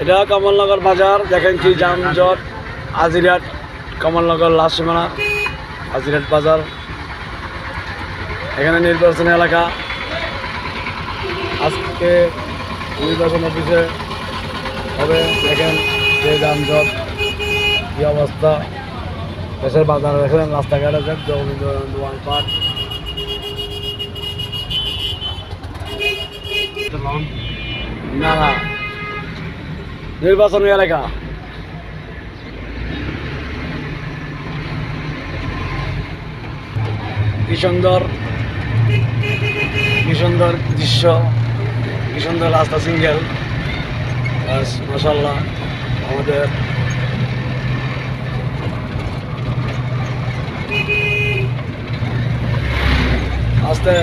এটা কমলনগর বাজার, দেখেন কি যানজট। আজিরহাট কমলনগর লাস্ট সীমানা, আজিরহাট বাজার। এখানে নির্বাচনী এলাকা, আজকে নির্বাচন অফিসে হবে। দেখেন যে যানজট, কি অবস্থা দেশের বাজার। দেখেন রাস্তাঘাটে দেখ জগবন্ধু পার্ক। না না, নির্বাচনী এলাকা। কি সুন্দর, কি সুন্দর দৃশ্য, কি সুন্দর রাস্তা, সিঙ্গেল। মাশাআল্লাহ। আমাদের আস্তে